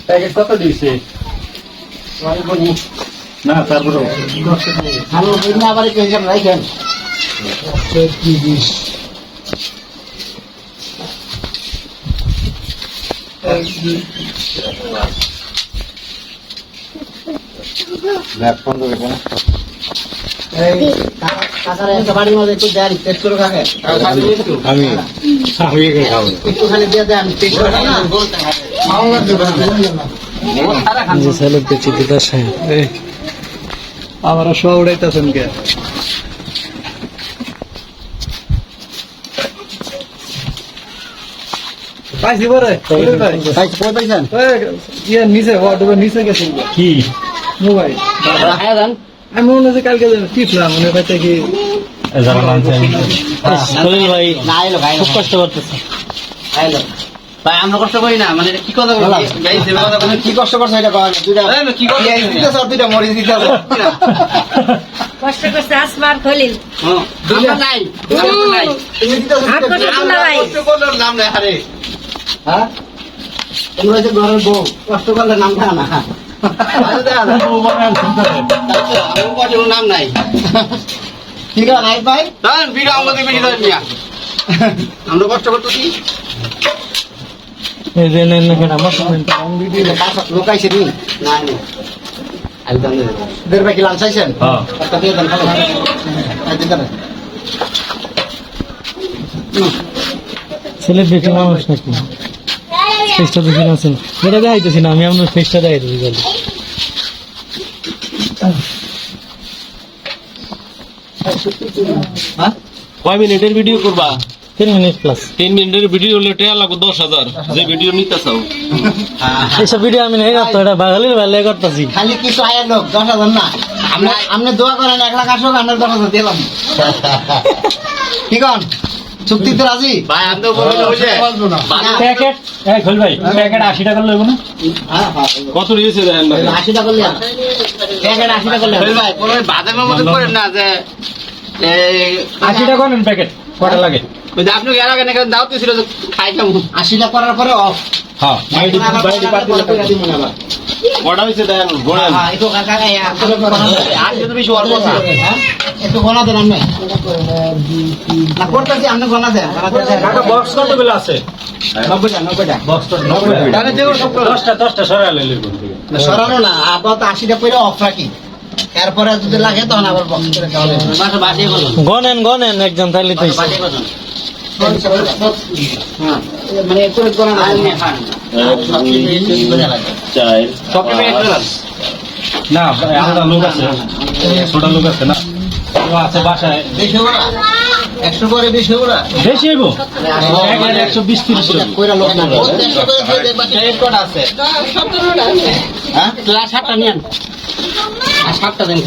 packet কত দিয়েছে না তারপরে ভালো না আবার একটু হিসাব রাখেন বাড়ির মধ্যে একটু দেন টেস্ট করে খাবে আমি খাবো একটু খালি দিয়ে দেন টেস্ট করে না আমার শো উড়াইতেছেন কে পাইছি পরে ইয়ে নিচে হোয়াটসঅ্যাপে নিচে গেছে কি মোবাইল আমি মনে হচ্ছে কালকে টিপলাম মনে পাইতে কি সলিল ভাই না এলো ভাই খুব কষ্ট করতেছে এলো ভাই আমরা কষ্ট করি না মানে কি কথা বলি গাইস এর কথা বলে কি কষ্ট করছ এটা কয় দুইটা কি কষ্ট দিতেছ দুইটা মরিচ দিতেছ কষ্ট করছে আসমার খলিল আমরা নাই আমরা নাই তুমি দিতেছ আর কষ্ট না ভাই কষ্ট করলে নাম নাই আরে হ্যাঁ তোমরা যে ঘরের বউ কষ্ট করলে নাম থাকে না নাম নাই ঠিক আছে নাই ভাই ভিডিও আমাদের বেশি ধরে নিয়া আমরা কষ্ট করতেছি লোকাইছে নি না দের ভাই কি লাঞ্চ চাইছেন একটা দিয়ে দেন খালি ছেলে দেখে মানুষ নাকি ফেসটা দেখে আছেন এটা দেখাইতেছি না আমি আপনার ফেসটা দেখাইতেছি খালি কয় মিনিটের ভিডিও করবা 3 মিনিট প্লাস 3 মিনিটের ভিডিও হলে টাকা লাগবে 10,000 যে ভিডিও নিতে চাও এইসব ভিডিও আমি নেই করতো এটা বাঙালির বেলায় করতেছি খালি কিছু আয়ের লোক 10,000 না আপনি দোয়া করেন 1 লাখ আসুক আমরা 10,000 দিলাম কি কন চুক্তিতে রাজি ভাই আমি তো বলছি প্যাকেট এই খোল ভাই প্যাকেট 80 টাকা লইব না হ্যাঁ কত দিয়েছে দেখেন ভাই 80 টাকা করলে প্যাকেট 80 টাকা করলে ভাই কোন বাদামের মধ্যে করেন না যে 80 টাকা নেন প্যাকেট কটা লাগে ওই আপনি এর আগে নাকি দাওয়াত ছিল যে খাই খাম 80 টাকা করার পরে অফ হ্যাঁ বাইডি পাতি কটা হইছে দেখেন গোড়া হ্যাঁ একটু কাকা আর যদি বেশি অল্প আছে হ্যাঁ একটু গোনা দেন আপনি না করতেছি আপনি গোনা দেন কাকা বক্স কতগুলো আছে 90টা বক্স তো 90 তাহলে যেও সব 10টা সরালে লইব না সরানো না আপাতত 80টা পরে অফ রাখি এরপরে যদি লাগে তখন আবার বক্স করে খাওয়া যাবে মাসে বাটিয়ে বলুন গনেন একজন তাইলে তো বাটিয়ে বলুন হ্যাঁ মানে করে গোনা না সব না আমরা লোক আছে ছোট লোক আছে না ও আছে বাসায় 100 করে 20 ওরা বেশি হইব 120-30 কইরা লোক না 100 করে দিয়ে দেবা টেস্ট কোড আছে 70 হ্যাঁ ক্লাস 7টা নিয়েন আর 7টা দেন